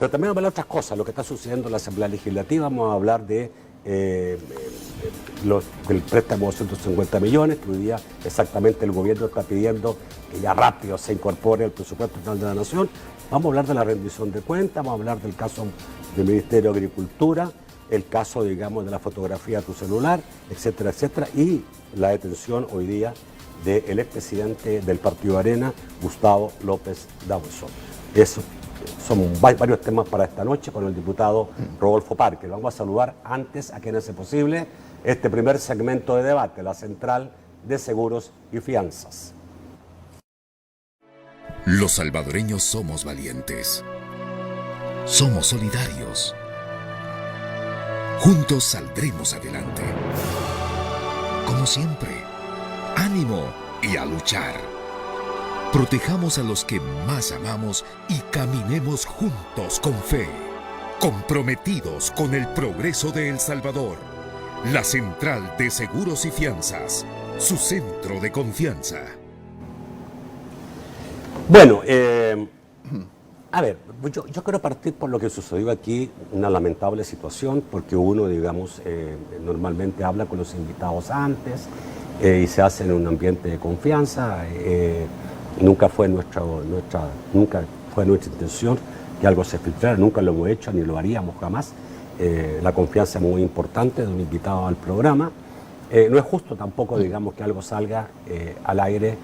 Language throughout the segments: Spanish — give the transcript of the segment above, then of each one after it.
Pero también vamos a hablar de otras cosas, lo que está sucediendo en la Asamblea Legislativa. Vamos a hablar de el préstamo de 150 millones, que hoy día exactamente el gobierno está pidiendo que ya rápido se incorpore al presupuesto total de la Nación. Vamos a hablar de la rendición de cuentas, vamos a hablar del caso del Ministerio de Agricultura, el caso, digamos, de la fotografía de tu celular, etcétera, etcétera, y la detención hoy día del expresidente del Partido Arena, Gustavo López Dawson. Eso son varios temas para esta noche con el diputado Rodolfo Parque. Vamos a saludar antes, a quien hace posible, este primer segmento de debate, la Central de Seguros y Fianzas. Los salvadoreños somos valientes. Somos solidarios. Juntos saldremos adelante. Como siempre, ánimo y a luchar. Protejamos a los que más amamos y caminemos juntos con fe, comprometidos con el progreso de El Salvador. La Central de Seguros y Fianzas, su centro de confianza. Bueno, a ver, yo quiero partir por lo que sucedió aquí, una lamentable situación, porque uno, digamos, normalmente habla con los invitados antes y se hace en un ambiente de confianza. Nunca fue nuestra intención que algo se filtrara, nunca lo hemos hecho ni lo haríamos jamás. La confianza es muy importante de un invitado al programa. No es justo tampoco, digamos, que algo salga al aire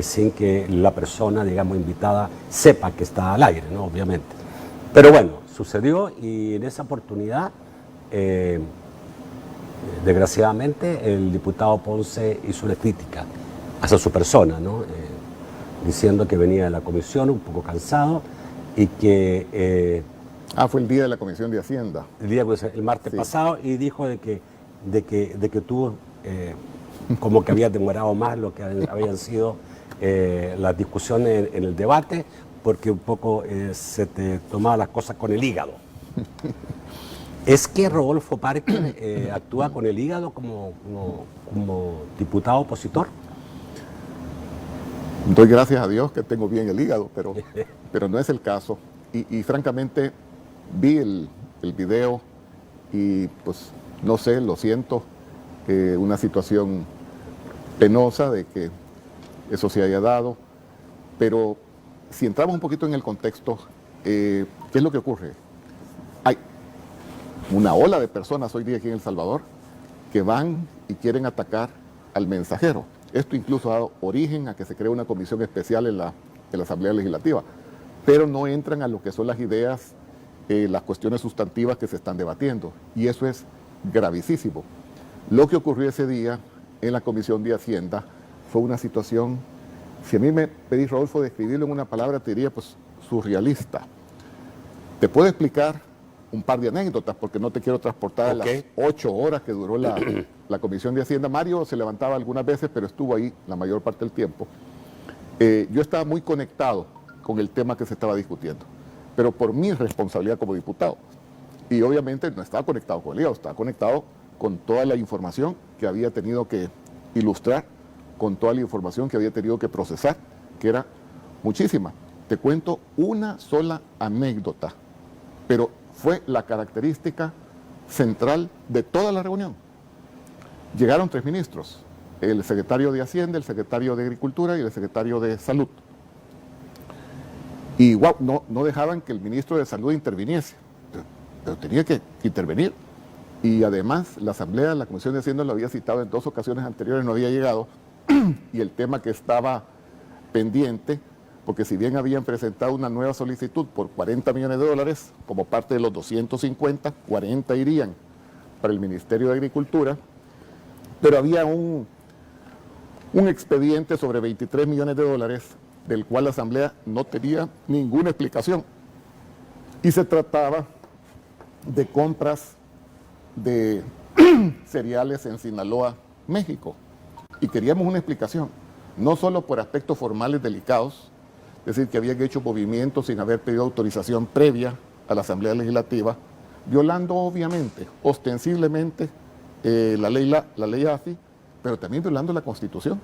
sin que la persona, digamos, invitada sepa que está al aire, ¿no? Obviamente. Pero bueno, sucedió y en esa oportunidad, desgraciadamente, el diputado Ponce hizo una crítica hacia su persona, ¿no? Diciendo que venía de la comisión un poco cansado y que... fue el día de la Comisión de Hacienda. El martes pasado, y dijo de que tú como que habías demorado más lo que habían sido las discusiones en el debate, porque un poco se te tomaban las cosas con el hígado. ¿Es que Rodolfo Parque actúa con el hígado como diputado opositor? Doy gracias a Dios que tengo bien el hígado, pero no es el caso. Y francamente vi el video y pues no sé, lo siento, una situación penosa de que eso se haya dado, pero si entramos un poquito en el contexto, ¿qué es lo que ocurre? Hay una ola de personas hoy día aquí en El Salvador que van y quieren atacar al mensajero. Esto incluso ha dado origen a que se cree una comisión especial en la Asamblea Legislativa, pero no entran a lo que son las ideas, las cuestiones sustantivas que se están debatiendo, y eso es gravísimo. Lo que ocurrió ese día en la Comisión de Hacienda fue una situación, si a mí me pedís, Rodolfo, describirlo en una palabra, te diría pues surrealista. Te puedo explicar un par de anécdotas porque no te quiero transportar a las 8 horas que duró la Comisión de Hacienda. Mario se levantaba algunas veces, pero estuvo ahí la mayor parte del tiempo. Yo estaba muy conectado con el tema que se estaba discutiendo, pero por mi responsabilidad como diputado. Y obviamente no estaba conectado con el hígado, estaba conectado con toda la información que había tenido que ilustrar, con toda la información que había tenido que procesar, que era muchísima. Te cuento una sola anécdota, pero fue la característica central de toda la reunión. Llegaron 3 ministros, el secretario de Hacienda, el secretario de Agricultura y el secretario de Salud. Y no dejaban que el ministro de Salud interviniese, pero tenía que intervenir. Y además la Asamblea, la Comisión de Hacienda lo había citado en 2 ocasiones anteriores, no había llegado, y el tema que estaba pendiente, porque si bien habían presentado una nueva solicitud por $40 millones, como parte de los 250, 40 irían para el Ministerio de Agricultura, pero había un expediente sobre $23 millones, del cual la Asamblea no tenía ninguna explicación. Y se trataba de compras de cereales en Sinaloa, México. Y queríamos una explicación, no solo por aspectos formales delicados, es decir, que habían hecho movimientos sin haber pedido autorización previa a la Asamblea Legislativa, violando obviamente, ostensiblemente, la ley AFI, pero también violando la Constitución,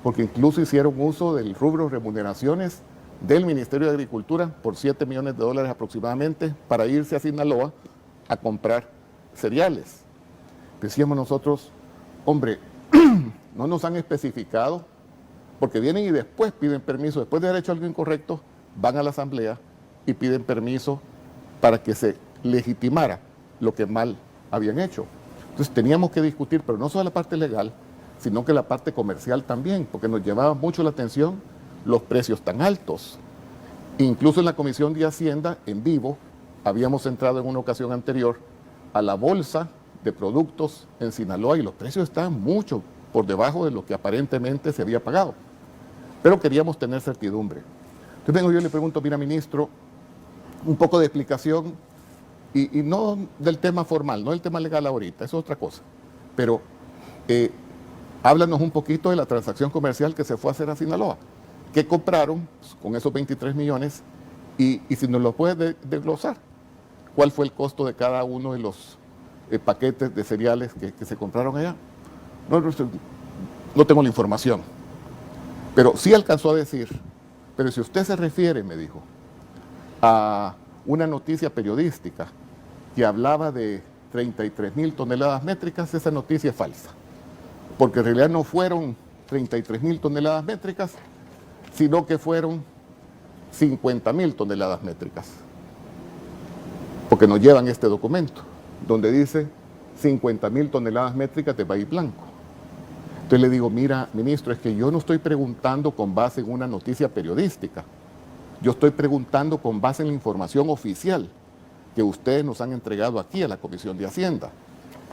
porque incluso hicieron uso del rubro remuneraciones del Ministerio de Agricultura por $7 millones aproximadamente para irse a Sinaloa a comprar cereales. Decíamos nosotros, hombre, no nos han especificado, porque vienen y después piden permiso, después de haber hecho algo incorrecto, van a la asamblea y piden permiso para que se legitimara lo que mal habían hecho. Entonces teníamos que discutir, pero no solo la parte legal, sino que la parte comercial también, porque nos llevaba mucho la atención los precios tan altos. Incluso en la Comisión de Hacienda, en vivo, habíamos entrado en una ocasión anterior a la bolsa de productos en Sinaloa y los precios estaban mucho por debajo de lo que aparentemente se había pagado. Pero queríamos tener certidumbre. Entonces vengo yo y le pregunto, mira, ministro, un poco de explicación, y no del tema formal, no del tema legal ahorita, eso es otra cosa. Pero háblanos un poquito de la transacción comercial que se fue a hacer a Sinaloa. ¿Qué compraron con esos 23 millones? Y si nos lo puedes desglosar, ¿cuál fue el costo de cada uno de los paquetes de cereales que se compraron allá? No tengo la información, pero sí alcanzó a decir, pero si usted se refiere, me dijo, a una noticia periodística que hablaba de 33,000 toneladas métricas, esa noticia es falsa, porque en realidad no fueron 33,000 toneladas métricas, sino que fueron 50,000 toneladas métricas, porque nos llevan este documento, donde dice 50,000 toneladas métricas de maíz blanco. Entonces le digo, mira, ministro, es que yo no estoy preguntando con base en una noticia periodística, yo estoy preguntando con base en la información oficial que ustedes nos han entregado aquí a la Comisión de Hacienda.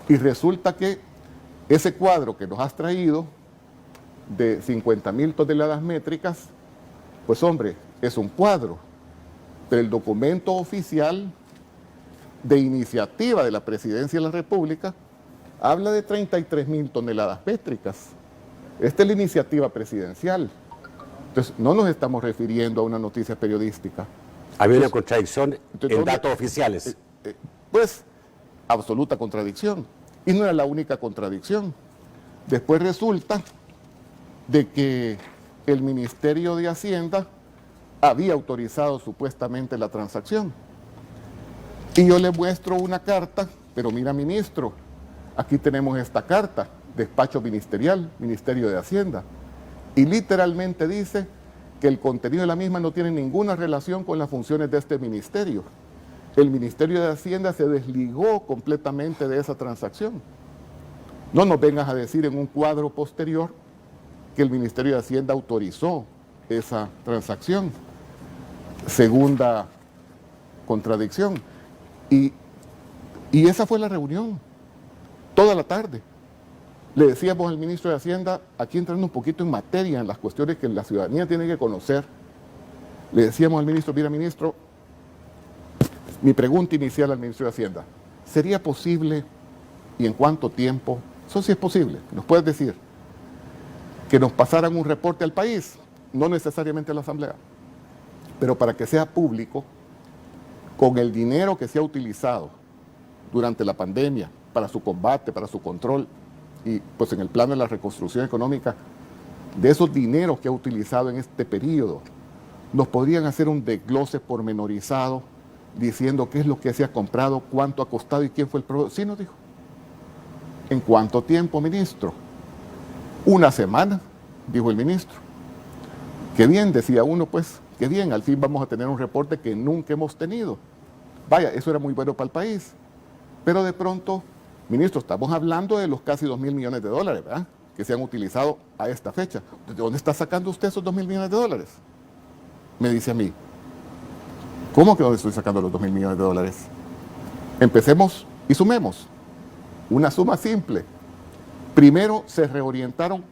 Y resulta que ese cuadro que nos has traído de 50,000 toneladas métricas, pues hombre, es un cuadro, pero el documento oficial de iniciativa de la Presidencia de la República habla de 33,000 toneladas métricas. Esta es la iniciativa presidencial. Entonces, no nos estamos refiriendo a una noticia periodística. Había una contradicción en datos oficiales. Pues, absoluta contradicción. Y no era la única contradicción. Después resulta de que el Ministerio de Hacienda había autorizado supuestamente la transacción. Y yo le muestro una carta, pero mira, ministro, aquí tenemos esta carta, despacho ministerial, Ministerio de Hacienda, y literalmente dice que el contenido de la misma no tiene ninguna relación con las funciones de este ministerio. El Ministerio de Hacienda se desligó completamente de esa transacción. No nos vengas a decir en un cuadro posterior que el Ministerio de Hacienda autorizó esa transacción. Segunda contradicción. Y esa fue la reunión, toda la tarde. Le decíamos al ministro de Hacienda, aquí entrando un poquito en materia, en las cuestiones que la ciudadanía tiene que conocer, le decíamos al ministro, mira ministro, mi pregunta inicial al ministro de Hacienda, ¿sería posible y en cuánto tiempo, eso sí es posible, nos puedes decir, que nos pasaran un reporte al país, no necesariamente a la Asamblea, pero para que sea público, con el dinero que se ha utilizado durante la pandemia para su combate, para su control, y pues en el plano de la reconstrucción económica, de esos dineros que ha utilizado en este periodo, nos podrían hacer un desglose pormenorizado diciendo qué es lo que se ha comprado, cuánto ha costado y quién fue el proveedor. Sí, nos dijo. ¿En cuánto tiempo, ministro? Una semana, dijo el ministro. Qué bien, decía uno, pues, qué bien, al fin vamos a tener un reporte que nunca hemos tenido. Vaya, eso era muy bueno para el país. Pero de pronto, ministro, estamos hablando de los casi 2,000 millones de dólares, ¿verdad?, que se han utilizado a esta fecha. ¿De dónde está sacando usted esos 2,000 millones de dólares? Me dice a mí. ¿Cómo que dónde estoy sacando los 2,000 millones de dólares? Empecemos y sumemos. Una suma simple. Primero se reorientaron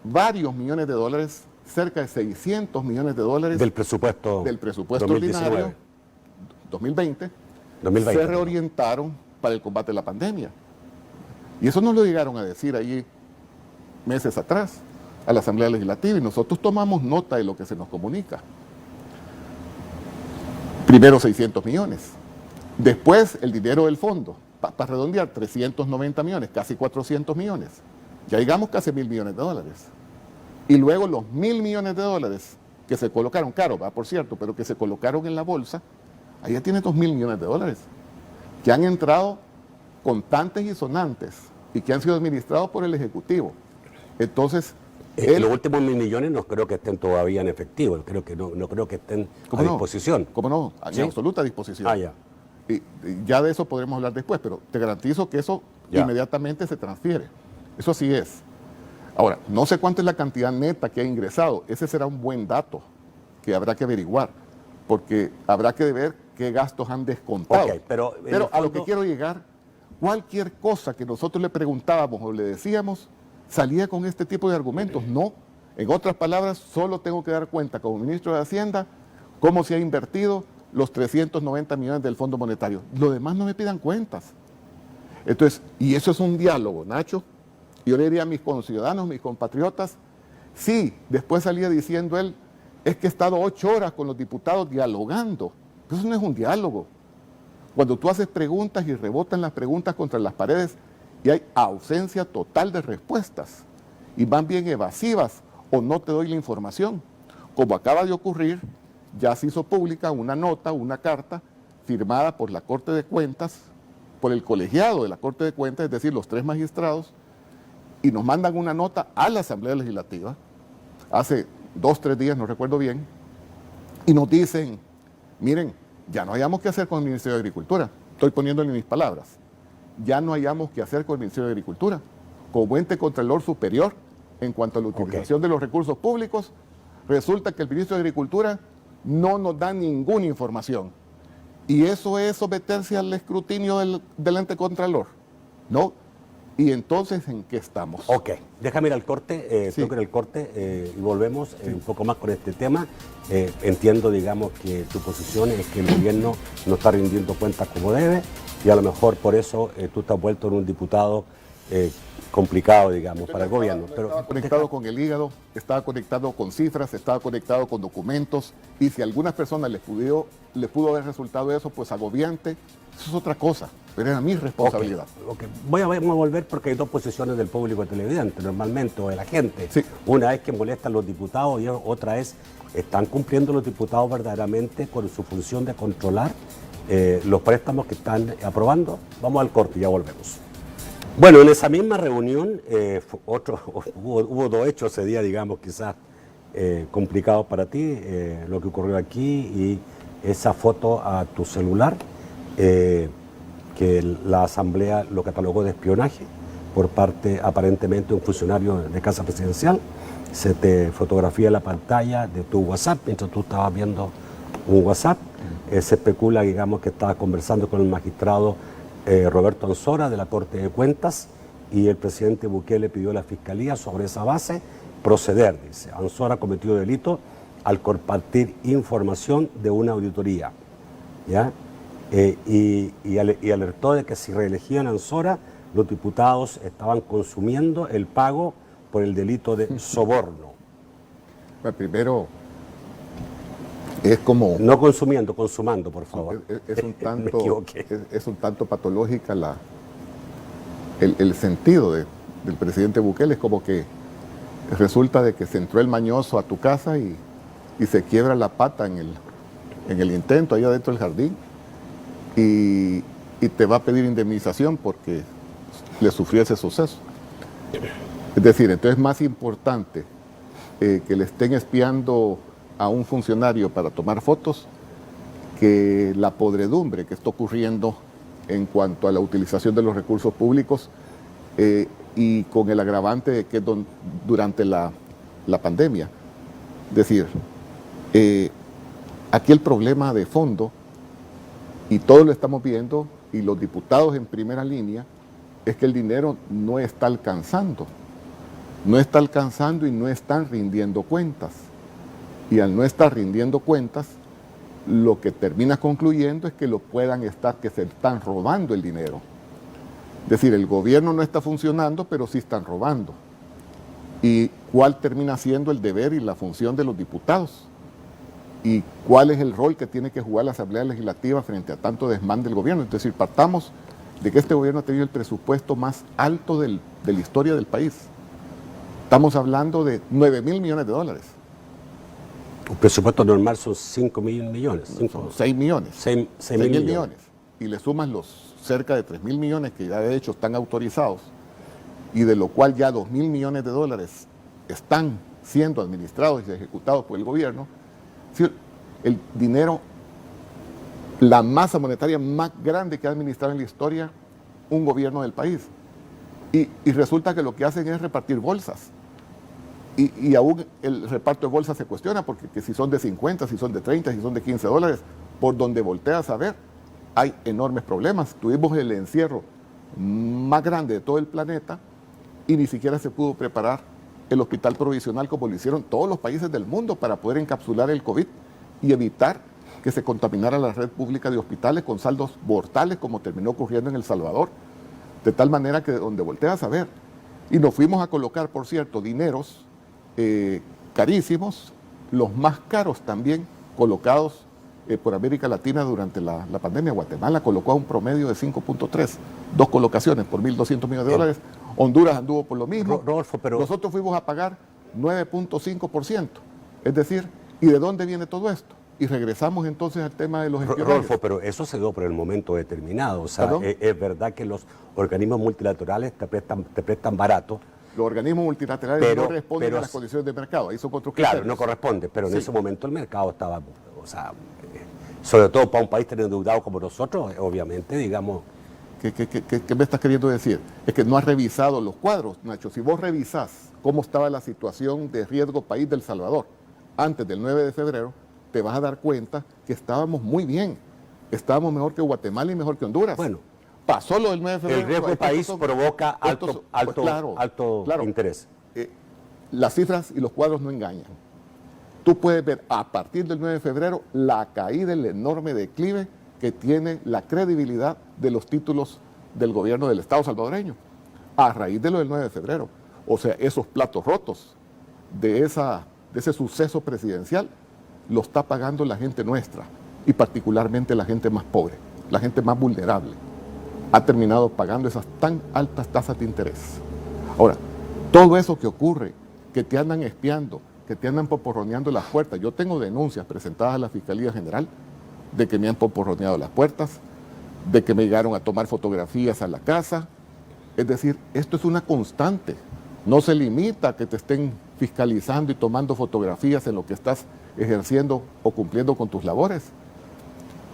varios millones de dólares, cerca de 600 millones de dólares del presupuesto 2019, ordinario 2020, se reorientaron para el combate de la pandemia. Y eso nos lo llegaron a decir ahí meses atrás a la Asamblea Legislativa y nosotros tomamos nota de lo que se nos comunica. Primero 600 millones, después el dinero del fondo, para redondear 390 millones, casi 400 millones, ya llegamos casi a 1,000 millones de dólares. Y luego los 1,000 millones de dólares que se colocaron, caro, va, por cierto, pero que se colocaron en la bolsa, ahí ya tiene 2.000 millones de dólares, que han entrado contantes y sonantes y que han sido administrados por el Ejecutivo. Entonces, los últimos 1.000 millones no creo que estén todavía en efectivo, creo que no creo que estén a disposición. ¿Cómo no? ¿Sí? En absoluta disposición. Ah, ya. Y ya de eso podremos hablar después, pero te garantizo que eso Ya. inmediatamente se transfiere. Eso sí es. Ahora, no sé cuánto es la cantidad neta que ha ingresado. Ese será un buen dato que habrá que averiguar, porque habrá que ver qué gastos han descontado. Ok, pero a lo que quiero llegar, cualquier cosa que nosotros le preguntábamos o le decíamos, salía con este tipo de argumentos. No. En otras palabras, solo tengo que dar cuenta como ministro de Hacienda cómo se ha invertido los 390 millones del Fondo Monetario. Lo demás no me pidan cuentas. Entonces, y eso es un diálogo, Nacho. Yo le diría a mis conciudadanos, mis compatriotas, sí, después salía diciendo él, es que he estado 8 horas con los diputados dialogando. Pero eso no es un diálogo. Cuando tú haces preguntas y rebotan las preguntas contra las paredes y hay ausencia total de respuestas y van bien evasivas o no te doy la información, como acaba de ocurrir, ya se hizo pública una nota, una carta firmada por la Corte de Cuentas, por el colegiado de la Corte de Cuentas, es decir, los 3 magistrados, y nos mandan una nota a la Asamblea Legislativa, hace 2, 3 días, no recuerdo bien, y nos dicen, miren, ya no hayamos qué hacer con el Ministerio de Agricultura, estoy poniéndole mis palabras, ya no hayamos qué hacer con el Ministerio de Agricultura, como ente contralor superior en cuanto a la utilización de los recursos públicos, resulta que el Ministro de Agricultura no nos da ninguna información. Y eso es someterse al escrutinio del ente contralor, ¿no? Y entonces, ¿en qué estamos? Ok, déjame ir al corte, Sí. tengo que ir al corte y volvemos un poco más con este tema. Entiendo, digamos, que tu posición es que el gobierno no está rindiendo cuentas como debe y a lo mejor por eso tú te has vuelto en un diputado complicado, digamos, para el gobierno. Pero Estaba conectado con el hígado, estaba conectado con cifras, estaba conectado con documentos, y si a algunas personas les pudo haber resultado eso, pues agobiante, eso es otra cosa, pero era mi responsabilidad. Ok. Vamos a volver porque hay 2 posiciones del público televidente, normalmente, o de la gente. Sí. Una es que molestan los diputados y otra es, ¿están cumpliendo los diputados verdaderamente con su función de controlar los préstamos que están aprobando? Vamos al corte y ya volvemos. Bueno, en esa misma reunión hubo 2 hechos ese día, digamos, quizás complicados para ti, lo que ocurrió aquí y esa foto a tu celular, que la Asamblea lo catalogó de espionaje por parte aparentemente de un funcionario de Casa Presidencial. Se te fotografía la pantalla de tu WhatsApp mientras tú estabas viendo un WhatsApp. Se especula, digamos, que estabas conversando con el magistrado Roberto Ansora de la Corte de Cuentas y el presidente Bukele pidió a la Fiscalía sobre esa base proceder, dice. Ansora cometió delito al compartir información de una auditoría, ¿ya? Y alertó de que si reelegían a Ansora, los diputados estaban consumiendo el pago por el delito de soborno. Bueno, primero, es como... No consumiendo, consumando, por favor. Es un Me tanto, equivoqué. es un tanto patológica el sentido del presidente Bukele. Es como que resulta de que se entró el mañoso a tu casa y se quiebra la pata en el intento, ahí adentro del jardín, y te va a pedir indemnización porque le sufrió ese suceso. Es decir, entonces es más importante que le estén espiando a un funcionario para tomar fotos que la podredumbre que está ocurriendo en cuanto a la utilización de los recursos públicos y con el agravante de que durante la pandemia. Es decir, aquí el problema de fondo, y todos lo estamos viendo, y los diputados en primera línea, es que el dinero no está alcanzando. No está alcanzando y no están rindiendo cuentas. Y al no estar rindiendo cuentas, lo que termina concluyendo es que que se están robando el dinero. Es decir, el gobierno no está funcionando, pero sí están robando. ¿Y cuál termina siendo el deber y la función de los diputados? ¿Y cuál es el rol que tiene que jugar la Asamblea Legislativa frente a tanto desmán del gobierno? Es decir, partamos de que este gobierno ha tenido el presupuesto más alto de la historia del país. Estamos hablando de 9.000 millones de dólares. Un presupuesto normal son 5.000 millones. Son 6 millones. 6 mil mil millones. Y le sumas los cerca de 3.000 millones que ya de hecho están autorizados, y de lo cual ya 2.000 millones de dólares están siendo administrados y ejecutados por el gobierno. Es decir, el dinero, la masa monetaria más grande que ha administrado en la historia un gobierno del país. Y resulta que lo que hacen es repartir bolsas. Y aún el reparto de bolsas se cuestiona, porque que si son de 50, si son de 30, si son de 15 dólares, por donde volteas a ver, hay enormes problemas. Tuvimos el encierro más grande de todo el planeta y ni siquiera se pudo preparar el hospital provisional como lo hicieron todos los países del mundo para poder encapsular el COVID y evitar que se contaminara la red pública de hospitales con saldos mortales, como terminó ocurriendo en El Salvador. De tal manera que donde volteas a ver. Y nos fuimos a colocar, por cierto, dineros carísimos, los más caros también, colocados por América Latina durante la pandemia. Guatemala colocó a un promedio de 5.3, 2 colocaciones por 1.200 millones de dólares. Honduras anduvo por lo mismo. Rodolfo, pero nosotros fuimos a pagar 9.5%. Es decir, ¿y de dónde viene todo esto? Y regresamos entonces al tema de los espionajes. Rodolfo, pero eso se dio por el momento determinado. O sea, es verdad que los organismos multilaterales te prestan barato. Los organismos multilaterales no responden a las condiciones de mercado. Ahí son otros criterios. Claro, no corresponde, pero en ese momento el mercado estaba, o sea, sobre todo para un país tan endeudado como nosotros, obviamente, digamos. ¿Qué me estás queriendo decir? Es que no has revisado los cuadros, Nacho. Si vos revisás cómo estaba la situación de riesgo país del Salvador antes del 9 de febrero, te vas a dar cuenta que estábamos muy bien. Estábamos mejor que Guatemala y mejor que Honduras. Bueno, pasó lo del 9 de febrero. El riesgo país provoca alto interés. Las cifras y los cuadros no engañan. Tú puedes ver a partir del 9 de febrero la caída, el enorme declive que tiene la credibilidad de los títulos del gobierno del Estado salvadoreño, a raíz de lo del 9 de febrero. O sea, esos platos rotos de ese suceso presidencial lo está pagando la gente nuestra, y particularmente la gente más pobre, la gente más vulnerable. Ha terminado pagando esas tan altas tasas de interés. Ahora, todo eso que ocurre, que te andan espiando, que te andan poporroneando las puertas. Yo tengo denuncias presentadas a la Fiscalía General de que me han poporroneado las puertas, de que me llegaron a tomar fotografías a la casa. Es decir, esto es una constante. No se limita a que te estén fiscalizando y tomando fotografías en lo que estás ejerciendo o cumpliendo con tus labores.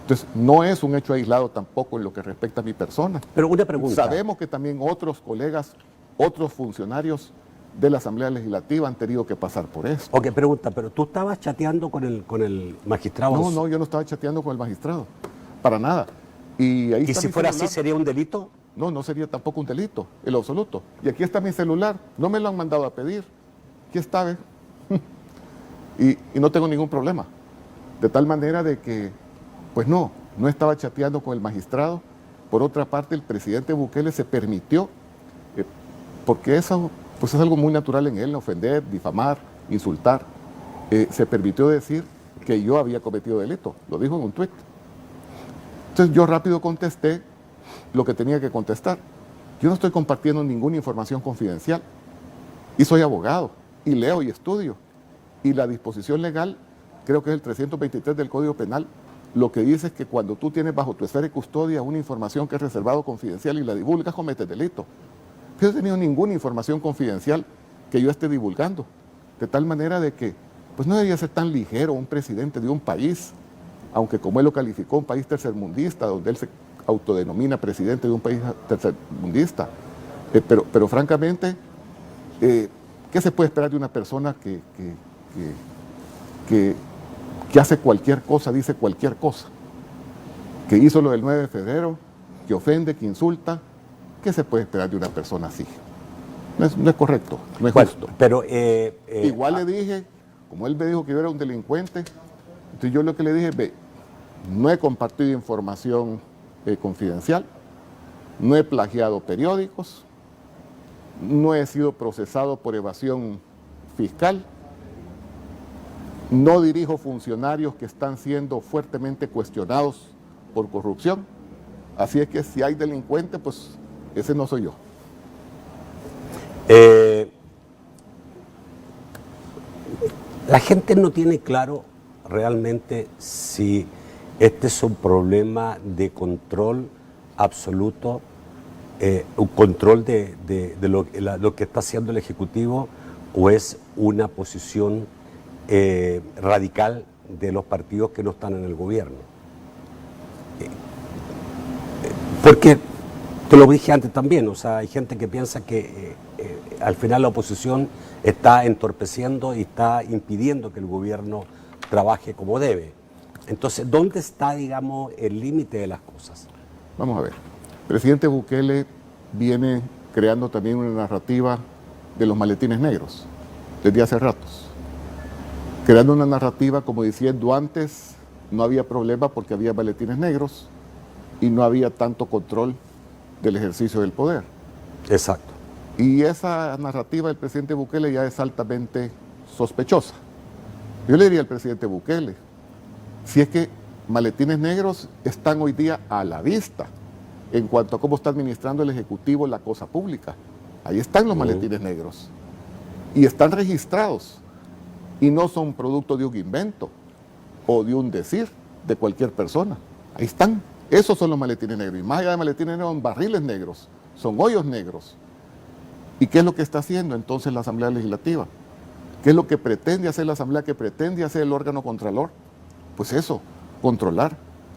Entonces, no es un hecho aislado tampoco en lo que respecta a mi persona. Pero una pregunta. Sabemos que también otros colegas, otros funcionarios de la Asamblea Legislativa han tenido que pasar por eso. Ok, pregunta, pero tú estabas chateando con el magistrado. No, yo no estaba chateando con el magistrado, para nada. Y si fuera así, ¿sería un delito? No, no sería tampoco un delito, en lo absoluto. Y aquí está mi celular, no me lo han mandado a pedir. Aquí está, ¿ve? y no tengo ningún problema. De tal manera de que, pues no estaba chateando con el magistrado. Por otra parte, el presidente Bukele se permitió, porque eso pues es algo muy natural en él, ofender, difamar, insultar. Se permitió decir que yo había cometido delito, lo dijo en un tuit. Entonces yo rápido contesté lo que tenía que contestar. Yo no estoy compartiendo ninguna información confidencial, y soy abogado, y leo y estudio. Y la disposición legal, creo que es el 323 del Código Penal, lo que dice es que cuando tú tienes bajo tu esfera de custodia una información que es reservado confidencial y la divulgas, cometes delito. Yo no he tenido ninguna información confidencial que yo esté divulgando, de tal manera de que pues no debería ser tan ligero un presidente de un país, aunque como él lo calificó, un país tercermundista, donde él se autodenomina presidente de un país tercermundista. Pero francamente, ¿qué se puede esperar de una persona que hace cualquier cosa, dice cualquier cosa? Que hizo lo del 9 de febrero, que ofende, que insulta. ¿Qué se puede esperar de una persona así? No es correcto, no es justo. Pero, igual le dije, como él me dijo que yo era un delincuente, entonces yo lo que le dije, no he compartido información confidencial, no he plagiado periódicos, no he sido procesado por evasión fiscal, no dirijo funcionarios que están siendo fuertemente cuestionados por corrupción. Así es que si hay delincuente, pues ese no soy yo. La gente no tiene claro realmente si este es un problema de control absoluto, un control de lo que está haciendo el Ejecutivo, o es una posición radical de los partidos que no están en el gobierno. Porque, te lo dije antes también, o sea, hay gente que piensa que al final la oposición está entorpeciendo y está impidiendo que el gobierno trabaje como debe. Entonces, ¿dónde está, digamos, el límite de las cosas? Vamos a ver. El presidente Bukele viene creando también una narrativa de los maletines negros desde hace ratos. Creando una narrativa como diciendo antes no había problema porque había maletines negros y no había tanto control del ejercicio del poder. Exacto. Y esa narrativa del presidente Bukele ya es altamente sospechosa. Yo le diría al presidente Bukele, si es que maletines negros están hoy día a la vista en cuanto a cómo está administrando el Ejecutivo la cosa pública. Ahí están los maletines negros. Y están registrados. Y no son producto de un invento o de un decir de cualquier persona. Ahí están. Esos son los maletines negros. Y más allá de maletines negros, son barriles negros, son hoyos negros. ¿Y qué es lo que está haciendo entonces la Asamblea Legislativa? ¿Qué es lo que pretende hacer la Asamblea? ¿Qué pretende hacer el órgano contralor? Pues eso, controlar.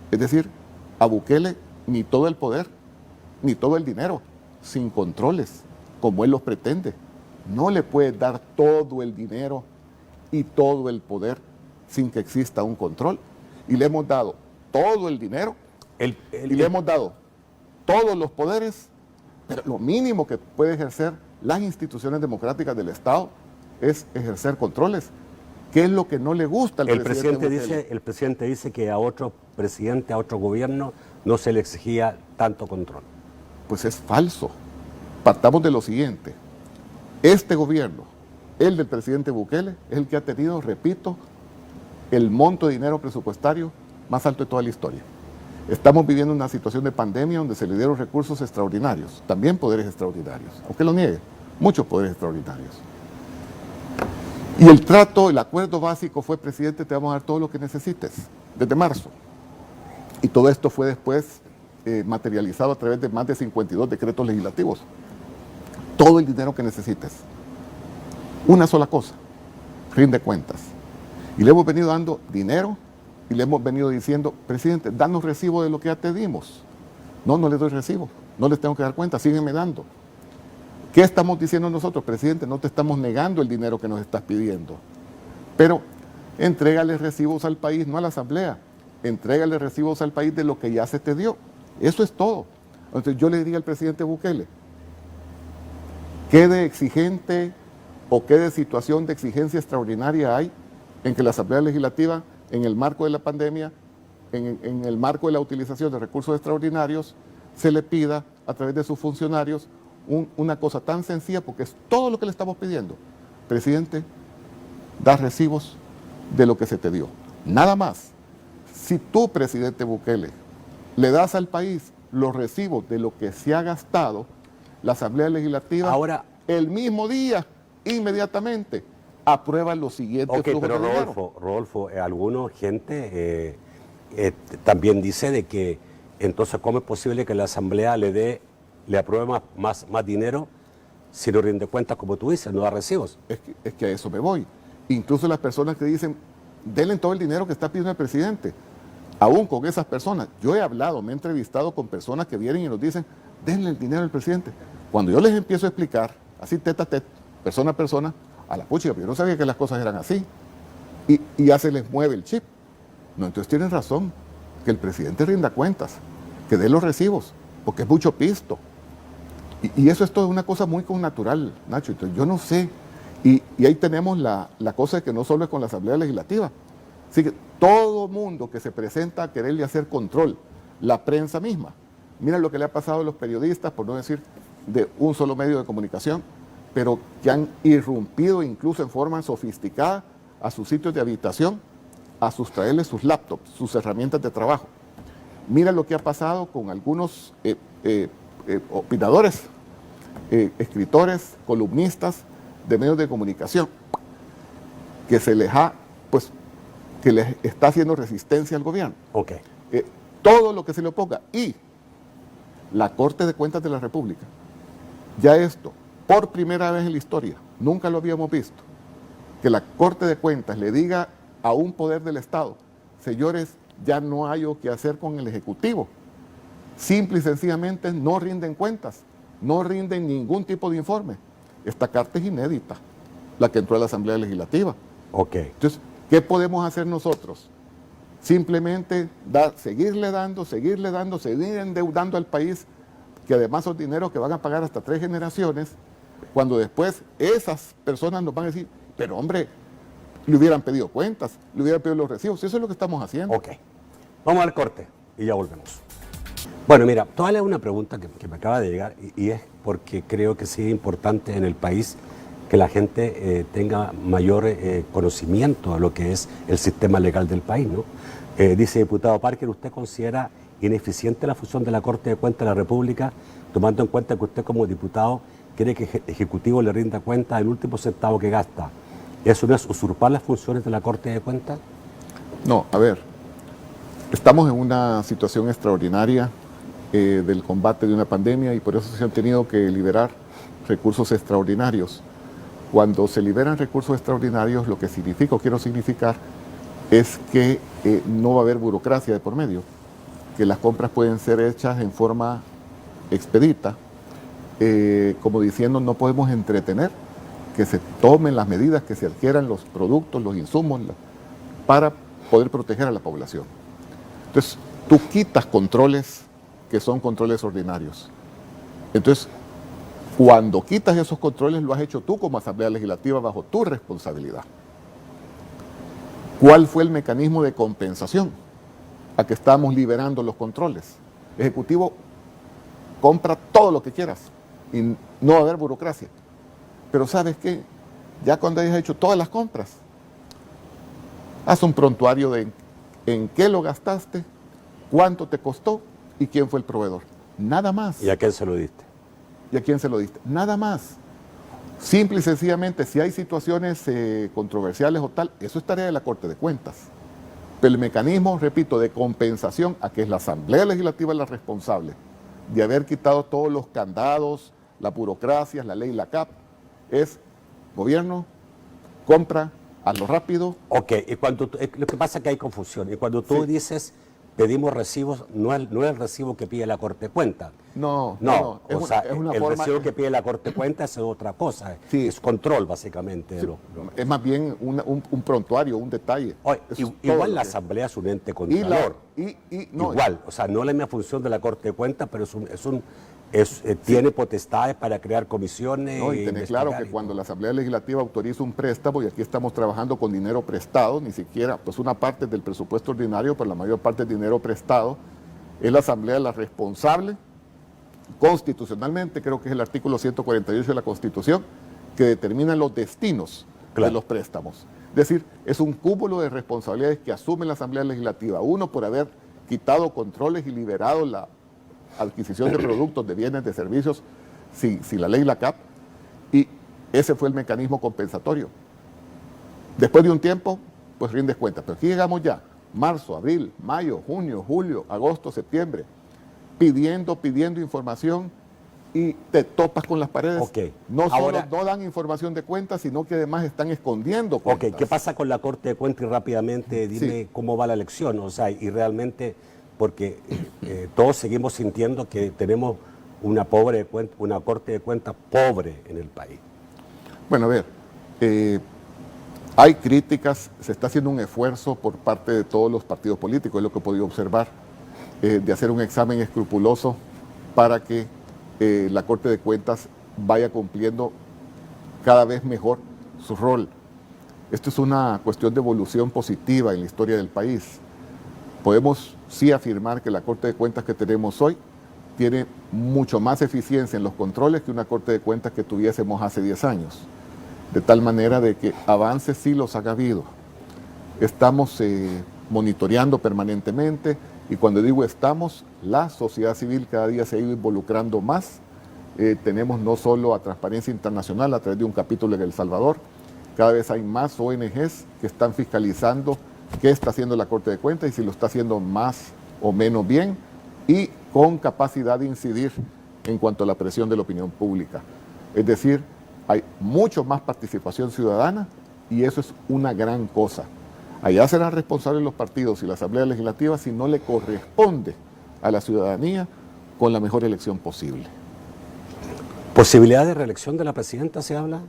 Es decir, a Bukele ni todo el poder, ni todo el dinero, sin controles, como él los pretende. No le puede dar todo el dinero y todo el poder sin que exista un control. Y le hemos dado todo el dinero y le hemos dado todos los poderes, pero lo mínimo que puede ejercer las instituciones democráticas del Estado es ejercer controles. ¿Qué es lo que no le gusta al presidente Bukele? El presidente dice que a otro presidente, a otro gobierno, no se le exigía tanto control. Pues es falso. Partamos de lo siguiente. Este gobierno, el del presidente Bukele, es el que ha tenido, repito, el monto de dinero presupuestario más alto de toda la historia. Estamos viviendo una situación de pandemia donde se le dieron recursos extraordinarios, también poderes extraordinarios, aunque lo niegue, muchos poderes extraordinarios. Y el trato, el acuerdo básico fue, presidente, te vamos a dar todo lo que necesites, desde marzo. Y todo esto fue después materializado a través de más de 52 decretos legislativos. Todo el dinero que necesites. Una sola cosa, rinde cuentas. Y le hemos venido dando dinero y le hemos venido diciendo, presidente, danos recibo de lo que ya te dimos. No, no les doy recibo, no les tengo que dar cuenta, sígueme dando. ¿Qué estamos diciendo nosotros? Presidente, no te estamos negando el dinero que nos estás pidiendo, pero entrégale recibos al país, no a la Asamblea, entrégale recibos al país de lo que ya se te dio. Eso es todo. Entonces yo le diría al presidente Bukele, ¿qué de exigente o qué de situación de exigencia extraordinaria hay en que la Asamblea Legislativa, en el marco de la pandemia, en el marco de la utilización de recursos extraordinarios, se le pida a través de sus funcionarios una cosa tan sencilla, porque es todo lo que le estamos pidiendo? Presidente, da recibos de lo que se te dio. Nada más. Si tú, presidente Bukele, le das al país los recibos de lo que se ha gastado, la Asamblea Legislativa, ahora, el mismo día, inmediatamente, aprueba los siguientes flujos pero de dinero. Rodolfo, alguna gente también dice de que entonces ¿cómo es posible que la Asamblea le apruebe más dinero si no rinde cuentas, como tú dices, no da recibos? Es que a eso me voy. Incluso las personas que dicen, denle todo el dinero que está pidiendo el presidente, aún con esas personas, yo he hablado, me he entrevistado con personas que vienen y nos dicen, denle el dinero al presidente. Cuando yo les empiezo a explicar, así tete a tete, persona a persona, a la puchica, pero yo no sabía que las cosas eran así, y ya se les mueve el chip. No, entonces tienen razón, que el presidente rinda cuentas, que dé los recibos, porque es mucho pisto. Y eso es toda una cosa muy connatural, Nacho. Entonces yo no sé, y ahí tenemos la cosa de que no solo es con la Asamblea Legislativa, así que todo mundo que se presenta a quererle hacer control, la prensa misma, mira lo que le ha pasado a los periodistas, por no decir de un solo medio de comunicación, pero que han irrumpido incluso en forma sofisticada a sus sitios de habitación, a sustraerles sus laptops, sus herramientas de trabajo. Mira lo que ha pasado con algunos opinadores, escritores, columnistas de medios de comunicación. que se les ha, pues, que les está haciendo resistencia al gobierno. Ok. Todo lo que se le oponga. Y la Corte de Cuentas de la República, ya esto, por primera vez en la historia, nunca lo habíamos visto, que la Corte de Cuentas le diga a un poder del Estado, señores, ya no hay o qué hacer con el Ejecutivo. Simple y sencillamente no rinden cuentas, no rinden ningún tipo de informe. Esta carta es inédita, la que entró a la Asamblea Legislativa. Ok. Entonces, ¿qué podemos hacer nosotros? Simplemente seguirle dando, seguir endeudando al país, que además son dineros que van a pagar hasta 3 generaciones, cuando después esas personas nos van a decir, pero hombre, le hubieran pedido cuentas, le hubieran pedido los recibos. Eso es lo que estamos haciendo. Ok. Vamos al corte y ya volvemos. Bueno, mira, todavía una pregunta que me acaba de llegar y es porque creo que sí es importante en el país que la gente tenga mayor conocimiento de lo que es el sistema legal del país, ¿no? Dice diputado Parker, ¿usted considera ineficiente la función de la Corte de Cuentas de la República, tomando en cuenta que usted como diputado quiere que el Ejecutivo le rinda cuenta del último centavo que gasta? ¿Eso no es usurpar las funciones de la Corte de Cuentas? No, a ver, estamos en una situación extraordinaria del combate de una pandemia y por eso se han tenido que liberar recursos extraordinarios. Cuando se liberan recursos extraordinarios, lo que significa o quiero significar es que no va a haber burocracia de por medio, que las compras pueden ser hechas en forma expedita, como diciendo no podemos entretener, que se tomen las medidas, que se adquieran los productos, los insumos, para poder proteger a la población. Entonces, tú quitas controles que son controles ordinarios. Entonces, cuando quitas esos controles, lo has hecho tú como Asamblea Legislativa bajo tu responsabilidad. ¿Cuál fue el mecanismo de compensación a que estamos liberando los controles? Ejecutivo, compra todo lo que quieras y no va a haber burocracia. Pero ¿sabes qué? Ya cuando hayas hecho todas las compras, haz un prontuario de en qué lo gastaste, cuánto te costó y quién fue el proveedor. Nada más. ¿Y a quién se lo diste? ¿Y a quién se lo diste? Nada más. Simple y sencillamente, si hay situaciones controversiales o tal, eso es tarea de la Corte de Cuentas. Pero el mecanismo, repito, de compensación a que es la Asamblea Legislativa la responsable de haber quitado todos los candados, las burocracias, la ley, la CAP, es gobierno, compra, hazlo rápido. Ok, y cuando lo que pasa es que hay confusión. Y cuando tú dices pedimos recibos, no es el recibo que pide la Corte de Cuentas. No. Es una el forma, recibo que pide la Corte de Cuentas es otra cosa. Sí. Es control, básicamente. Sí, es más bien un prontuario, un detalle. Oye, igual la Asamblea es un ente contralor. Igual, o sea, no es la misma función de la Corte de Cuentas, pero tiene potestades para crear comisiones. No, y tener claro que cuando la Asamblea Legislativa autoriza un préstamo, y aquí estamos trabajando con dinero prestado, ni siquiera, pues una parte del presupuesto ordinario, pero la mayor parte es dinero prestado, es la Asamblea la responsable, constitucionalmente, creo que es el artículo 148 de la Constitución, que determina los destinos de los préstamos. Es decir, es un cúmulo de responsabilidades que asume la Asamblea Legislativa, uno por haber quitado controles y liberado la adquisición de productos, de bienes, de servicios, sin la ley y la CAP, y ese fue el mecanismo compensatorio. Después de un tiempo, pues rindes cuenta, pero aquí llegamos ya, marzo, abril, mayo, junio, julio, agosto, septiembre, pidiendo información y te topas con las paredes. Okay. No solo no dan información de cuentas, sino que además están escondiendo cuentas. Ok, ¿qué pasa con la Corte de Cuentas? Y rápidamente dime cómo va la elección, o sea, y realmente... porque todos seguimos sintiendo que tenemos una Corte de Cuentas pobre en el país. Bueno, a ver, hay críticas, se está haciendo un esfuerzo por parte de todos los partidos políticos, es lo que he podido observar, de hacer un examen escrupuloso para que la Corte de Cuentas vaya cumpliendo cada vez mejor su rol. Esto es una cuestión de evolución positiva en la historia del país. Podemos sí afirmar que la Corte de Cuentas que tenemos hoy tiene mucho más eficiencia en los controles que una Corte de Cuentas que tuviésemos hace 10 años. De tal manera de que avances sí los ha habido. Estamos monitoreando permanentemente y cuando digo estamos, la sociedad civil cada día se ha ido involucrando más. Tenemos no solo a Transparencia Internacional a través de un capítulo en El Salvador, cada vez hay más ONGs que están fiscalizando qué está haciendo la Corte de Cuentas y si lo está haciendo más o menos bien, y con capacidad de incidir en cuanto a la presión de la opinión pública. Es decir, hay mucho más participación ciudadana y eso es una gran cosa. Allá serán responsables los partidos y la Asamblea Legislativa si no le corresponde a la ciudadanía con la mejor elección posible. ¿Posibilidad de reelección de la presidenta se habla?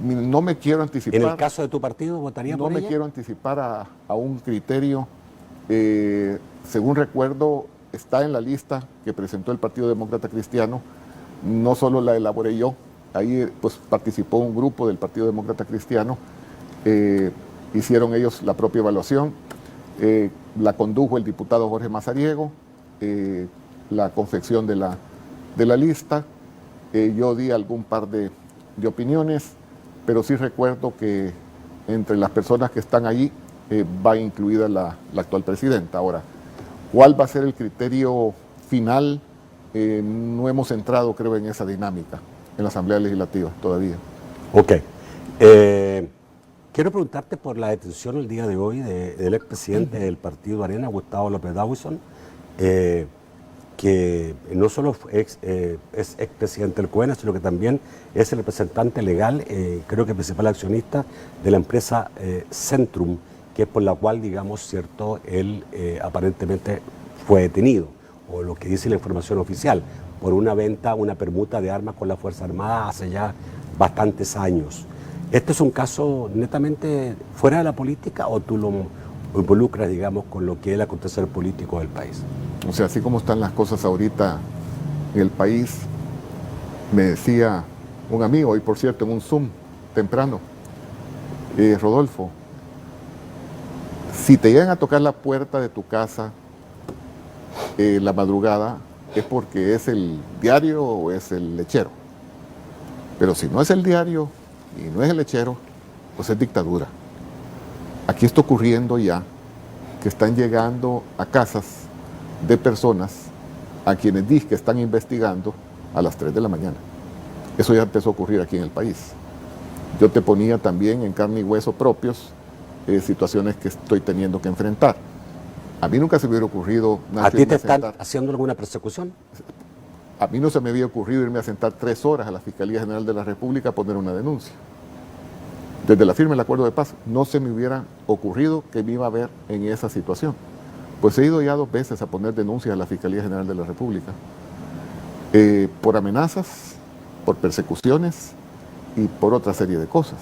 No me quiero anticipar. ¿En el caso de tu partido votaría por ella? No me quiero anticipar a un criterio. Según recuerdo, está en la lista que presentó el Partido Demócrata Cristiano. No solo la elaboré yo, ahí pues participó un grupo del Partido Demócrata Cristiano. Hicieron ellos la propia evaluación. La condujo el diputado Jorge Mazariego, la confección de la lista. Yo di algún par de opiniones, pero sí recuerdo que entre las personas que están allí va incluida la actual presidenta. Ahora, ¿cuál va a ser el criterio final? No hemos entrado, creo, en esa dinámica en la Asamblea Legislativa todavía. Ok. Quiero preguntarte por la detención el día de hoy del expresidente del Partido Arena, Gustavo López Dawson, que no solo es expresidente del COENA, sino que también es el representante legal, creo que principal accionista de la empresa Centrum, que es por la cual, digamos, cierto, él aparentemente fue detenido, o lo que dice la información oficial, por una venta, una permuta de armas con la Fuerza Armada hace ya bastantes años. ¿Este es un caso netamente fuera de la política o tú lo involucras, digamos, con lo que es el acontecer político del país? O sea, así como están las cosas ahorita en el país, me decía un amigo, hoy por cierto, en un Zoom temprano, Rodolfo, si te llegan a tocar la puerta de tu casa la madrugada, es porque es el diario o es el lechero. Pero si no es el diario y no es el lechero, pues es dictadura. Aquí está ocurriendo ya que están llegando a casas de personas a quienes dicen que están investigando a las 3 de la mañana. Eso ya empezó a ocurrir aquí en el país. Yo te ponía también en carne y hueso propios situaciones que estoy teniendo que enfrentar. A mí nunca se me hubiera ocurrido... ¿A ti te están haciendo alguna persecución? A mí no se me había ocurrido irme a sentar 3 horas a la Fiscalía General de la República a poner una denuncia. Desde la firma del acuerdo de paz no se me hubiera ocurrido que me iba a ver en esa situación. Pues he ido ya 2 veces a poner denuncias a la Fiscalía General de la República por amenazas, por persecuciones y por otra serie de cosas.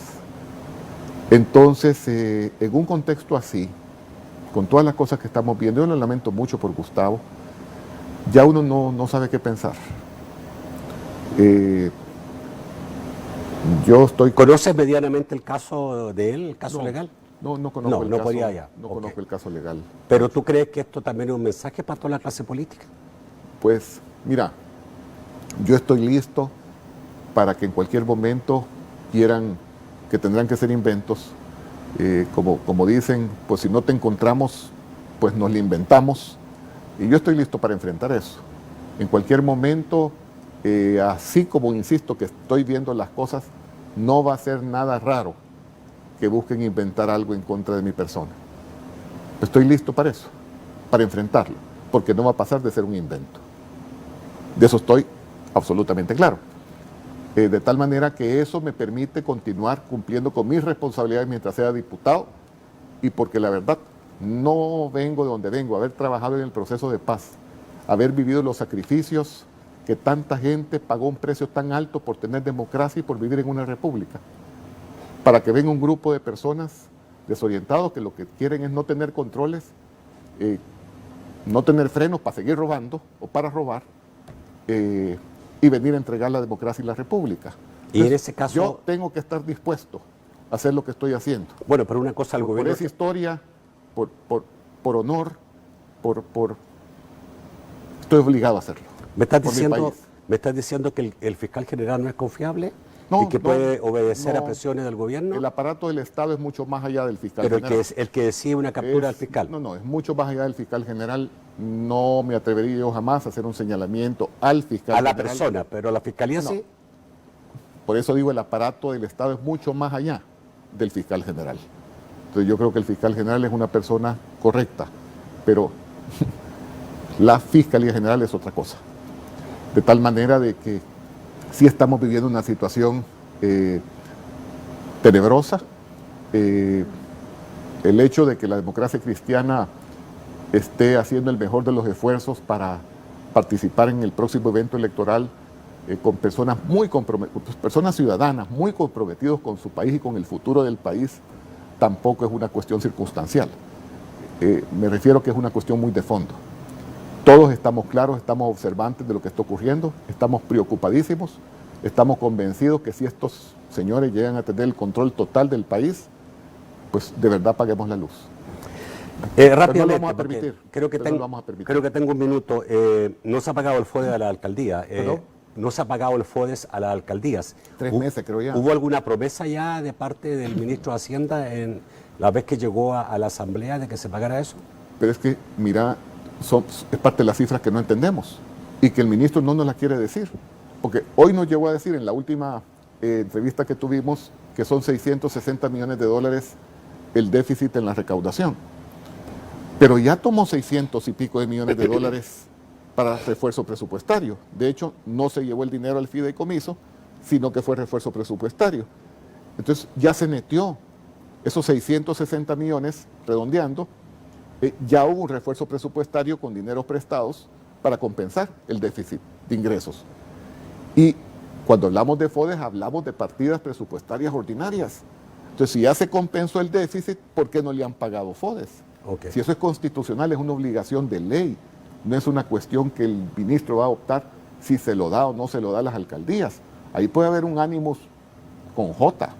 Entonces, en un contexto así, con todas las cosas que estamos viendo, yo lo lamento mucho por Gustavo, ya uno no sabe qué pensar. Yo estoy... ¿Conoces medianamente el caso de él, el caso legal? No conozco el caso. Podría ya. No conozco el caso legal. ¿Pero tú crees que esto también es un mensaje para toda la clase política? Pues, mira, yo estoy listo para que en cualquier momento quieran, que tendrán que ser inventos. Como dicen, pues si no te encontramos, pues nos lo inventamos. Y yo estoy listo para enfrentar eso. En cualquier momento, así como insisto que estoy viendo las cosas, no va a ser nada raro que busquen inventar algo en contra de mi persona. Estoy listo para eso, para enfrentarlo, porque no va a pasar de ser un invento. De eso estoy absolutamente claro. De tal manera que eso me permite continuar cumpliendo con mis responsabilidades mientras sea diputado, y porque la verdad no vengo de donde vengo, haber trabajado en el proceso de paz, haber vivido los sacrificios que tanta gente pagó un precio tan alto por tener democracia y por vivir en una república, para que venga un grupo de personas desorientados que lo que quieren es no tener controles, no tener frenos para seguir robando o para robar, y venir a entregar la democracia y la república. Y en ese caso... Yo tengo que estar dispuesto a hacer lo que estoy haciendo. Bueno, pero una cosa al gobierno... Por esa historia, por honor, estoy obligado a hacerlo. ¿Me estás diciendo que el fiscal general no es confiable? No, ¿Y que puede obedecer a presiones del gobierno? El aparato del Estado es mucho más allá del fiscal pero general. Pero el que decide una captura del fiscal. No, es mucho más allá del fiscal general. No me atrevería yo jamás a hacer un señalamiento al fiscal general. A la persona, pero la fiscalía sí. Por eso digo, el aparato del Estado es mucho más allá. del fiscal general. Entonces yo creo que el fiscal general es una persona correcta, pero la Fiscalía General es otra cosa. De tal manera de que sí estamos viviendo una situación tenebrosa. El hecho de que la democracia cristiana esté haciendo el mejor de los esfuerzos para participar en el próximo evento electoral con personas muy comprometidas, personas ciudadanas muy comprometidos con su país y con el futuro del país, tampoco es una cuestión circunstancial. Me refiero que es una cuestión muy de fondo. Todos estamos claros, estamos observantes de lo que está ocurriendo, estamos preocupadísimos, estamos convencidos que si estos señores llegan a tener el control total del país, pues de verdad paguemos la luz. Rápidamente, no lo vamos a permitir. Creo que tengo un minuto. No se ha pagado el FODES a la alcaldía. No se ha pagado el FODES a las alcaldías. 3 meses, creo ya. ¿Hubo alguna promesa ya de parte del ministro de Hacienda en la vez que llegó a la asamblea de que se pagara eso? Pero es que, mira, es parte de las cifras que no entendemos y que el ministro no nos las quiere decir. Porque hoy nos llegó a decir en la última entrevista que tuvimos que son 660 millones de dólares el déficit en la recaudación. Pero ya tomó 600 y pico de millones de dólares para refuerzo presupuestario. De hecho, no se llevó el dinero al fideicomiso, sino que fue refuerzo presupuestario. Entonces ya se metió esos 660 millones, redondeando, ya hubo un refuerzo presupuestario con dineros prestados para compensar el déficit de ingresos. Y cuando hablamos de FODES, hablamos de partidas presupuestarias ordinarias. Entonces, si ya se compensó el déficit, ¿por qué no le han pagado FODES? Okay. Si eso es constitucional, es una obligación de ley. No es una cuestión que el ministro va a optar si se lo da o no se lo da a las alcaldías. Ahí puede haber un ánimo con J,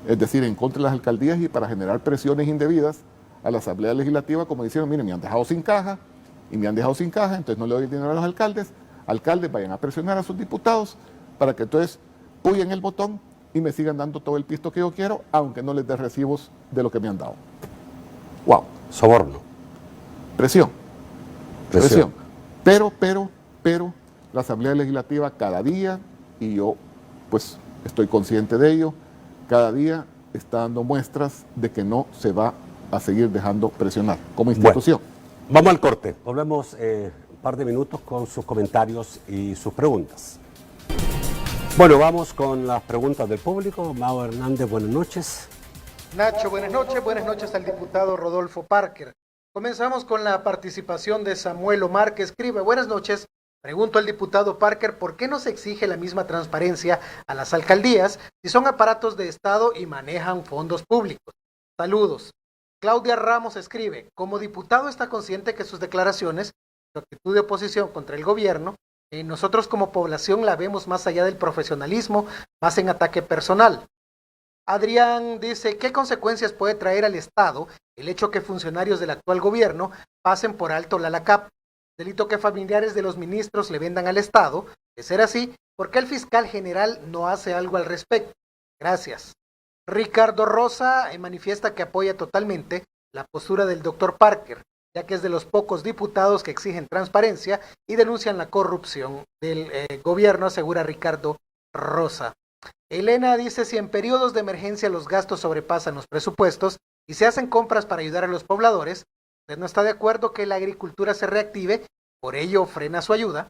es decir, en contra de las alcaldías y para generar presiones indebidas a la Asamblea Legislativa, como diciendo, miren, me han dejado sin caja, entonces no le doy dinero a los alcaldes vayan a presionar a sus diputados para que entonces puyen el botón y me sigan dando todo el pisto que yo quiero, aunque no les dé recibos de lo que me han dado. ¡Wow! Soborno. Presión. Pero la Asamblea Legislativa cada día, y yo pues estoy consciente de ello, cada día está dando muestras de que no se va a seguir dejando presionar como institución. Bueno, vamos al corte. Volvemos un par de minutos con sus comentarios y sus preguntas. Bueno, vamos con las preguntas del público. Mao Hernández, buenas noches. Nacho, buenas noches al diputado Rodolfo Parker. Comenzamos con la participación de Samuel Omar, que escribe: buenas noches, pregunto al diputado Parker por qué no se exige la misma transparencia a las alcaldías si son aparatos de Estado y manejan fondos públicos. Saludos. Claudia Ramos escribe: como diputado está consciente que sus declaraciones, su actitud de oposición contra el gobierno, nosotros como población la vemos más allá del profesionalismo, más en ataque personal. Adrián dice: ¿qué consecuencias puede traer al Estado el hecho que funcionarios del actual gobierno pasen por alto la LACAP? Delito que familiares de los ministros le vendan al Estado. De ser así, ¿por qué el fiscal general no hace algo al respecto? Gracias. Ricardo Rosa manifiesta que apoya totalmente la postura del doctor Parker, ya que es de los pocos diputados que exigen transparencia y denuncian la corrupción del gobierno, asegura Ricardo Rosa. Elena dice: si en periodos de emergencia los gastos sobrepasan los presupuestos y se hacen compras para ayudar a los pobladores, ¿usted no está de acuerdo que la agricultura se reactive? Por ello frena su ayuda.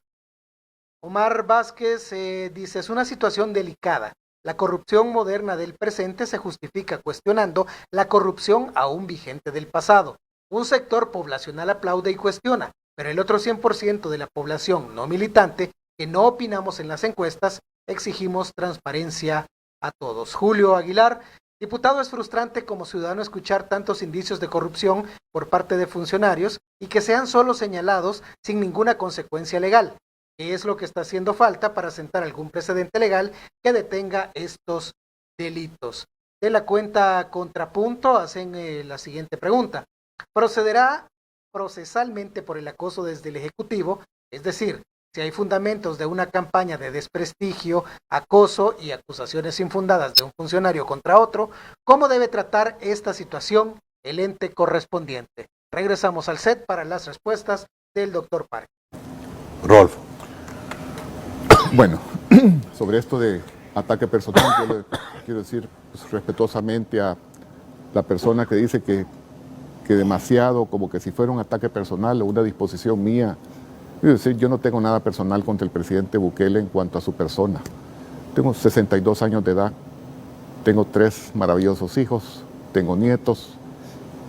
Omar Vázquez dice: es una situación delicada. La corrupción moderna del presente se justifica cuestionando la corrupción aún vigente del pasado. Un sector poblacional aplaude y cuestiona, pero el otro 100% de la población no militante, que no opinamos en las encuestas, exigimos transparencia a todos. Julio Aguilar: diputado, es frustrante como ciudadano escuchar tantos indicios de corrupción por parte de funcionarios y que sean solo señalados sin ninguna consecuencia legal. ¿Qué es lo que está haciendo falta para sentar algún precedente legal que detenga estos delitos? De la cuenta Contrapunto hacen la siguiente pregunta: ¿procederá procesalmente por el acoso desde el Ejecutivo? Es decir, si hay fundamentos de una campaña de desprestigio, acoso y acusaciones infundadas de un funcionario contra otro, ¿cómo debe tratar esta situación el ente correspondiente? Regresamos al set para las respuestas del doctor Parker. Rolfo. Bueno, sobre esto de ataque personal, yo le quiero decir pues, respetuosamente a la persona que dice que demasiado, como que si fuera un ataque personal o una disposición mía. Es decir, yo no tengo nada personal contra el presidente Bukele en cuanto a su persona. Tengo 62 años de edad, tengo 3 maravillosos hijos, tengo nietos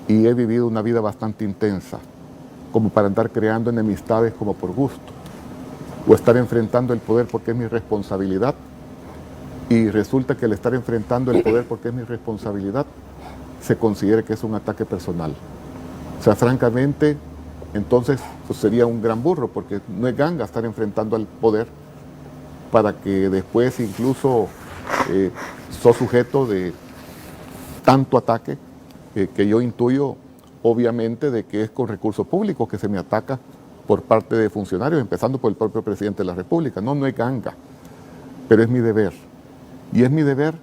y he vivido una vida bastante intensa, como para andar creando enemistades como por gusto, o estar enfrentando el poder porque es mi responsabilidad, y resulta que el estar enfrentando el poder porque es mi responsabilidad se considere que es un ataque personal. O sea, francamente, entonces pues sería un gran burro, porque no es ganga estar enfrentando al poder para que después incluso sos sujeto de tanto ataque que yo intuyo, obviamente, de que es con recursos públicos que se me ataca por parte de funcionarios, empezando por el propio presidente de la República. No es ganga, pero es mi deber. Y es mi deber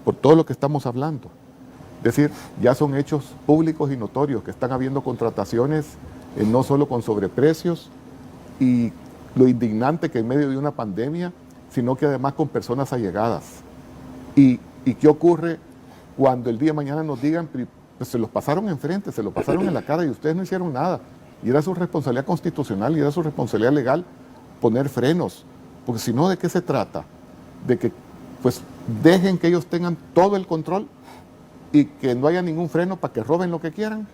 por todo lo que estamos hablando. Es decir, ya son hechos públicos y notorios que están habiendo contrataciones no solo con sobreprecios y lo indignante que en medio de una pandemia, sino que además con personas allegadas. ¿Y qué ocurre cuando el día de mañana nos digan, pues se los pasaron enfrente, se los pasaron en la cara y ustedes no hicieron nada? Y era su responsabilidad constitucional y era su responsabilidad legal poner frenos. Porque si no, ¿de qué se trata? De que pues dejen que ellos tengan todo el control y que no haya ningún freno para que roben lo que quieran.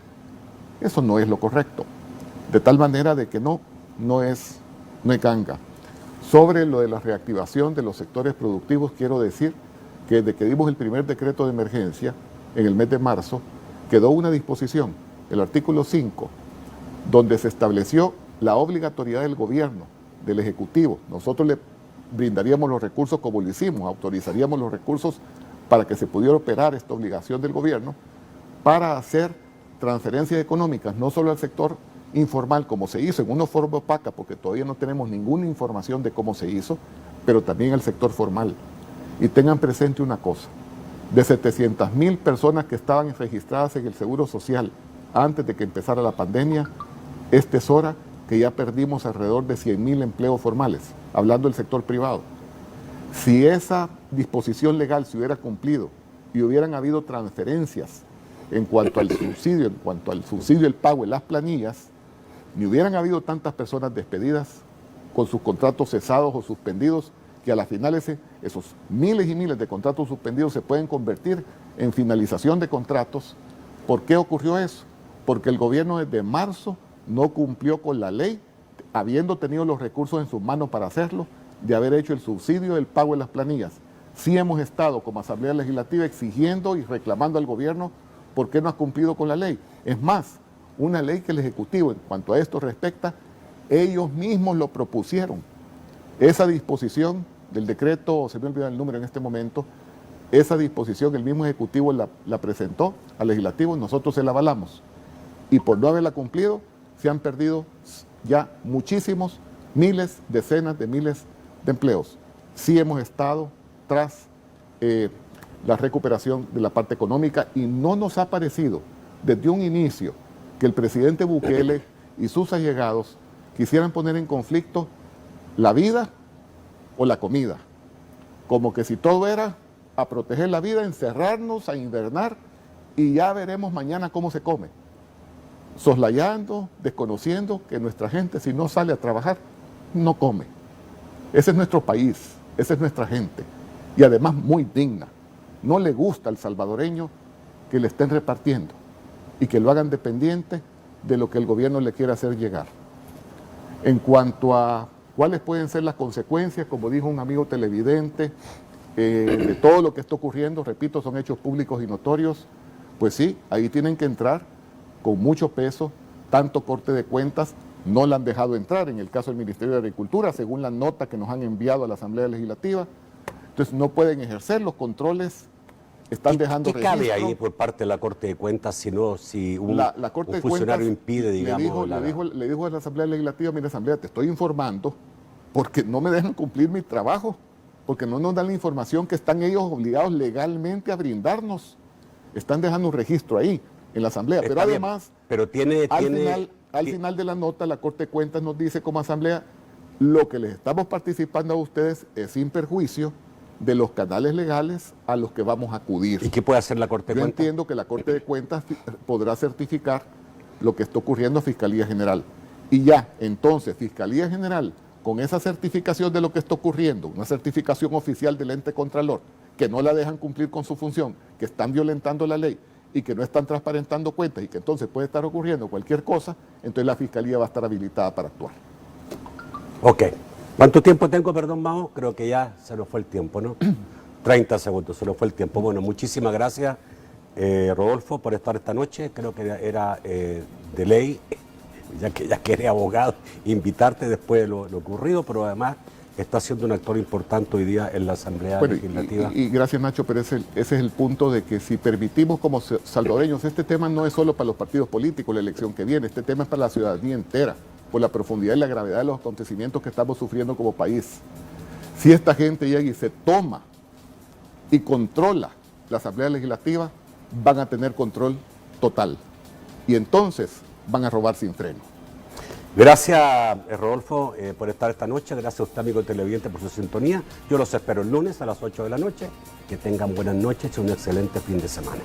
Eso no es lo correcto. De tal manera de que no es ganga. Sobre lo de la reactivación de los sectores productivos, quiero decir que desde que dimos el primer decreto de emergencia, en el mes de marzo, quedó una disposición, el artículo 5, donde se estableció la obligatoriedad del gobierno, del Ejecutivo. Nosotros le brindaríamos los recursos como lo hicimos, autorizaríamos los recursos para que se pudiera operar esta obligación del gobierno para hacer transferencias económicas, no solo al sector informal, como se hizo en una forma opaca, porque todavía no tenemos ninguna información de cómo se hizo, pero también al sector formal. Y tengan presente una cosa, de 700,000 personas que estaban registradas en el Seguro Social antes de que empezara la pandemia, es hora que ya perdimos alrededor de 100,000 empleos formales, hablando del sector privado. Si esa disposición legal se hubiera cumplido y hubieran habido transferencias en cuanto al subsidio, el pago en las planillas, ni hubieran habido tantas personas despedidas con sus contratos cesados o suspendidos, que a la final esos miles y miles de contratos suspendidos se pueden convertir en finalización de contratos. ¿Por qué ocurrió eso? Porque el gobierno desde marzo no cumplió con la ley, habiendo tenido los recursos en sus manos para hacerlo, de haber hecho el subsidio del pago de las planillas. Sí hemos estado como Asamblea Legislativa exigiendo y reclamando al gobierno por qué no ha cumplido con la ley. Es más, una ley que el Ejecutivo, en cuanto a esto respecta, ellos mismos lo propusieron. Esa disposición del decreto, se me olvidó el número en este momento, esa disposición el mismo Ejecutivo la presentó al Legislativo y nosotros se la avalamos. Y por no haberla cumplido, se han perdido ya muchísimos, miles, decenas de miles de empleos. Sí hemos estado tras la recuperación de la parte económica y no nos ha parecido desde un inicio que el presidente Bukele y sus allegados quisieran poner en conflicto la vida o la comida. Como que si todo era a proteger la vida, encerrarnos, a invernar y ya veremos mañana cómo se come. Soslayando, desconociendo que nuestra gente, si no sale a trabajar, no come. Ese es nuestro país, esa es nuestra gente. Y además muy digna. No le gusta al salvadoreño que le estén repartiendo y que lo hagan dependiente de lo que el gobierno le quiera hacer llegar. En cuanto a cuáles pueden ser las consecuencias, como dijo un amigo televidente, de todo lo que está ocurriendo, repito, son hechos públicos y notorios, pues sí, ahí tienen que entrar con mucho peso, tanto Corte de Cuentas, no la han dejado entrar, en el caso del Ministerio de Agricultura, según la nota que nos han enviado a la Asamblea Legislativa, entonces no pueden ejercer los controles, están dejando registro. ¿Qué cabe ahí por parte de la Corte de Cuentas si un funcionario impide, digamos? Le dijo a la Asamblea Legislativa, mira Asamblea, te estoy informando porque no me dejan cumplir mi trabajo, porque no nos dan la información que están ellos obligados legalmente a brindarnos. Están dejando un registro ahí, en la Asamblea, pero además, pero al final de la nota, la Corte de Cuentas nos dice como Asamblea, lo que les estamos participando a ustedes es sin perjuicio de los canales legales a los que vamos a acudir. ¿Y qué puede hacer la Corte de Yo Cuentas? entiendo que la Corte de Cuentas podrá certificar lo que está ocurriendo a Fiscalía General. Y ya, entonces, Fiscalía General, con esa certificación de lo que está ocurriendo, una certificación oficial del ente contralor, que no la dejan cumplir con su función, que están violentando la ley y que no están transparentando cuentas y que entonces puede estar ocurriendo cualquier cosa, entonces la Fiscalía va a estar habilitada para actuar. Ok. ¿Cuánto tiempo tengo, perdón, Mao? Creo que ya se nos fue el tiempo, ¿no? 30 segundos, se nos fue el tiempo. Bueno, muchísimas gracias, Rodolfo, por estar esta noche. Creo que era de ley, ya que eres abogado, invitarte después de lo ocurrido, pero además está siendo un actor importante hoy día en la Asamblea Legislativa. Y gracias, Nacho, pero ese es el punto de que si permitimos como salvadoreños, este tema no es solo para los partidos políticos, la elección que viene, este tema es para la ciudadanía entera, por la profundidad y la gravedad de los acontecimientos que estamos sufriendo como país. Si esta gente llega y se toma y controla la Asamblea Legislativa, van a tener control total. Y entonces van a robar sin freno. Gracias, Rodolfo, por estar esta noche. Gracias a usted, amigo televidente, por su sintonía. Yo los espero el lunes a las 8 de la noche. Que tengan buenas noches y un excelente fin de semana.